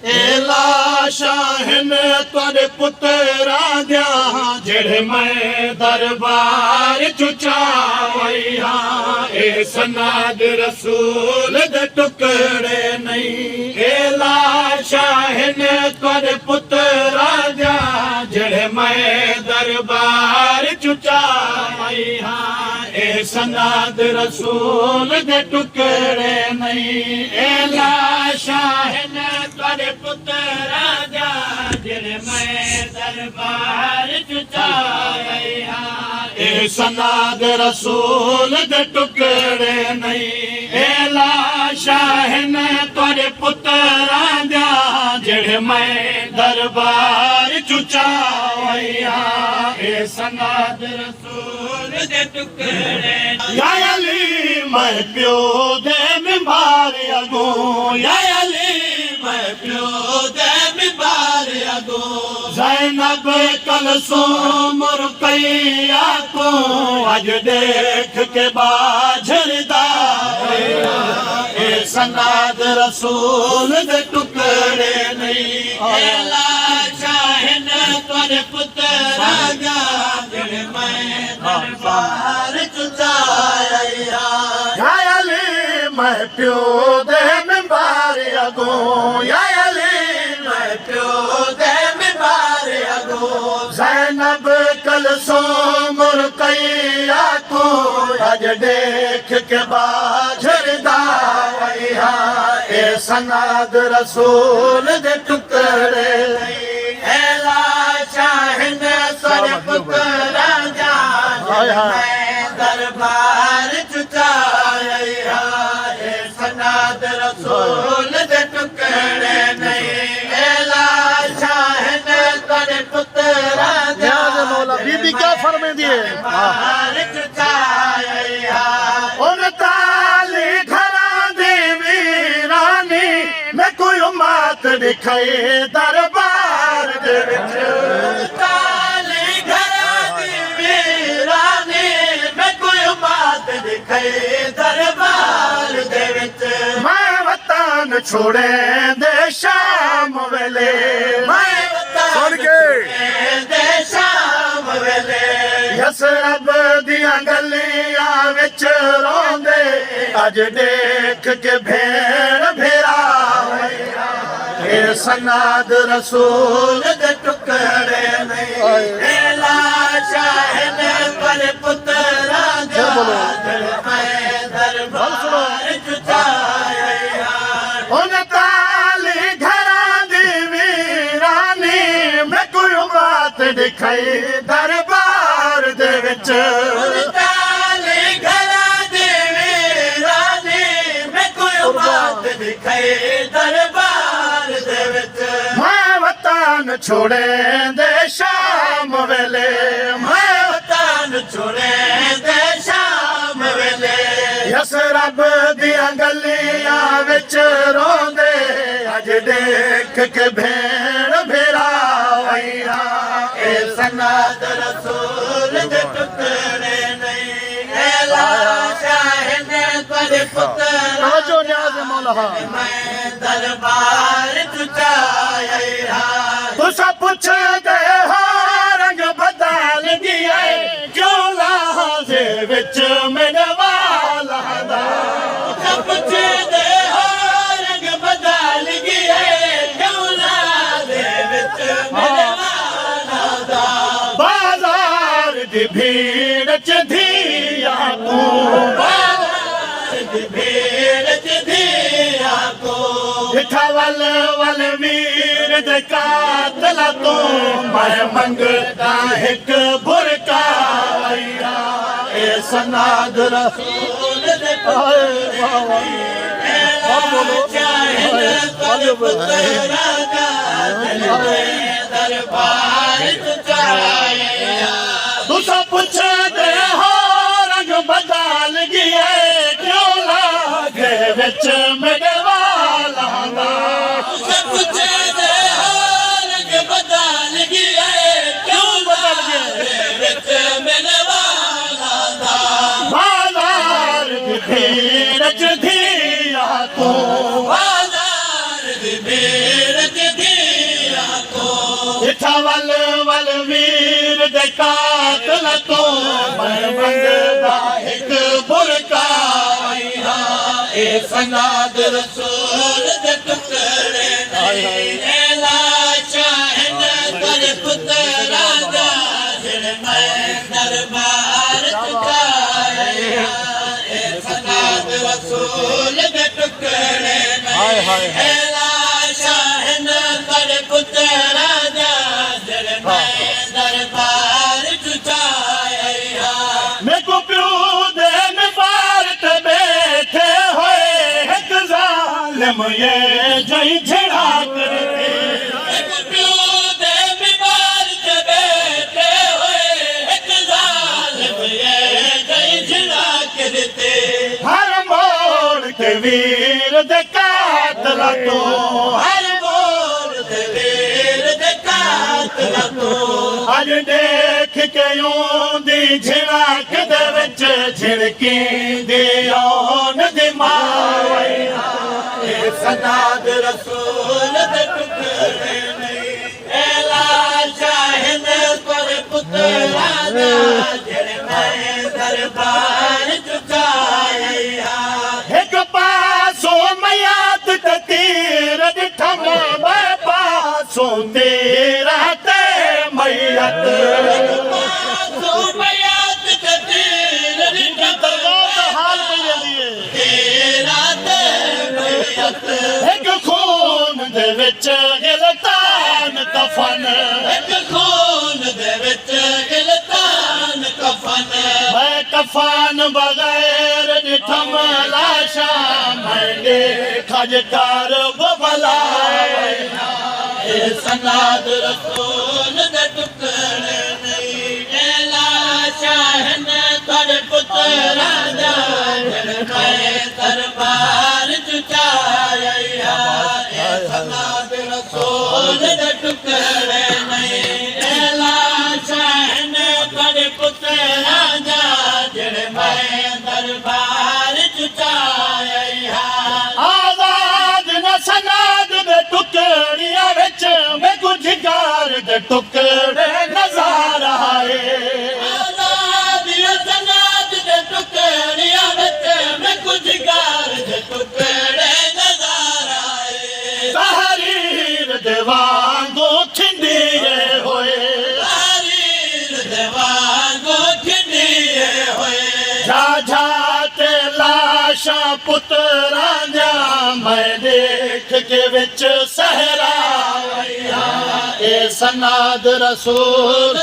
एला शाहन तुरे पुत्रा दिया जेड़े मैं दरबार चुचावैया ए सनाद रसूल दे टुकड़े नहीं। एला शाहन तुरे पुत्रा दिया जेड़े मैं दरबार चुचावैया ए सनाद रसूल दे टुकड़े नहीं। एला शाहन तुरे पुत्रा दिया जेड़े मैं दरबार चुचावैया ए सनाद रसूल दे टुकड़े नहीं। एला शाहन तुरे पुत्रा दिया जेड़े मैं दरबार चुचावैया ए सनाद रसूल दे टुकड़े। या अली मैं प्यो दे मिंबार अगो, या अली मैं प्यो दे मिंबार अगो। ज़ैनब कलसूम रुक़ैया को अज देख के बाझरदा ए सनाद रसूल दे टुकड़े नहीं। एला शाहन तुरे पुत्रा दिया जेड़े मैं दरबार चुचावैया। या अली मैं प्यो दे मिंबार अगो, या अली मैं प्यो दे मिंबार अगो। ज़ैनब कलसूम रुक़ैया को अज देख के बाझरदा ए सनाद रसूल दे टुकड़े। एला शाहन तुरे पुत्रा दिया मैं दरबार चुचावैया ए सनाद रसूल दे टुकड़े नहीं। एला शाहन तुरे पुत्रा दिया बीबी क्या फरमे दिए दरबार चुचावैया। उन ताली घरा दी वीरानी मैं कोई मात दिखाए दरबार दे विच। ताली घरा दी वीरानी मैं कोई मात दिखाए दरबार दे विच। मैं वतन छोड़े दे शाम वेले, मैं वतन छोड़े दे शाम वेले। यसरब दियां गलियां विच रोंदे अज देख के भेड़ भेरा ए सनाद रसूल दे टुकड़े नहीं। एला शाहन तुरे पुत्रा दिया जेड़े मैं दरबार चुचावैया। उन ताली घरा दी वीरानी मैं कोई बात दिखाई दरबार दे विच। उन ताली घरा दी वीरानी मैं कोई बात दिखाई दरबार दे विच। मैं वतन छोड़े दे शाम वेले, मैं वतन छोड़े दे शाम वेले। यसरब दियां गलियां विच रोंदे अज देख के भेड़ भेरावैया ए सनाद रसूल दे टुकड़े नहीं। एला शाहन तुरे पुत्रा जो न्याज़ मौला मैं दरबार चुचावैया। तुसा पुछ दे हो रंग बदल गया क्यों लाजे विच मेरे वाला दा। तुसा पुछ दे हो रंग बदल गया क्यों लाजे विच मेरे वाला दा। बाजार दी भीड़ च धिया तू, बाजार दी भीड़ च धिया तू। दिठा वल वल वीर दे कातला तू मैं मंगदा एक बुरकावैया ए सनाद रसूल दे टुकड़े। एला शाहन तुरे पुत्रा दिया दरबार चुचावैया। तुसा पुछ दे हो रंग बदल गया क्यों लागे विच मेरे वाला दा। तुसा पुछ दे हो रंग बदल गया क्यों बदल गया विच मेरे वाला दा। बाजार दी भीड़ च धिया तू, बाजार दी भीड़ च ॾिठा वल वल वीर दे कातल तो मन मंगदा हिकु बुरका ए सनाद रसूल दे टुकड़े एला चाहन कर पुत्रा दा जिन मैं दरबार चुकाया ए सनाद रसूल दे टुकड़े एला चाहन कर पुत्रा दा जिन मैं दरबार चुकाया मैं को प्यो दे मुबारक बैठे होए एक जालिम ये जई झड़ा करते मैं को प्यो दे मुबारक बैठे होए एक जालिम ये जई झड़ा करते हर मोड़ के वीर दे कातल तो हर मोड़ के वीर दे कातल तो अज देख के यूंदी झिड़क दे विच झिड़की दी ओन दी मावे ए सनाद रसूल दे टुकड़े नहीं एला चाहन पर पुत्रा दा जिन मैं दरबार चुकाया एक पासों मयात ते तीर ॾिठम ॿ पासों तेरा ते मयत पासों मयात ते तीर ॾिठम हाल तेरा ते मयत एक खून दे विच गिलतान कफन एक खून दे विच गिलतान कफन मैं कफन बगैर ॾिठम लाशा मैं खजकार बबला ए सनाद रसूल दे टुकड़े नहीं एला चाहन कर पुत्रा दा जिन मैं दरबार चुकाया ए सनाद रसूल दे टुकड़े नहीं एला चाहन कर पुत्रा दा जिन मैं दरबार चुकाया आजाद न सनाद दे टुकड़िया विच मैं कुछ गार दे टुकड़े नज़र आए आजाद न सनाद दे टुकड़िया विच मैं कुछ गार दे टुकड़े नज़र आए तहरीर दे वांगू खिंडिए होए तहरीर दे वांगू खिंडिए होए जा जा ते लाशा पुत्रा जा मैं देख के विच सहरा ए सनाद रसूल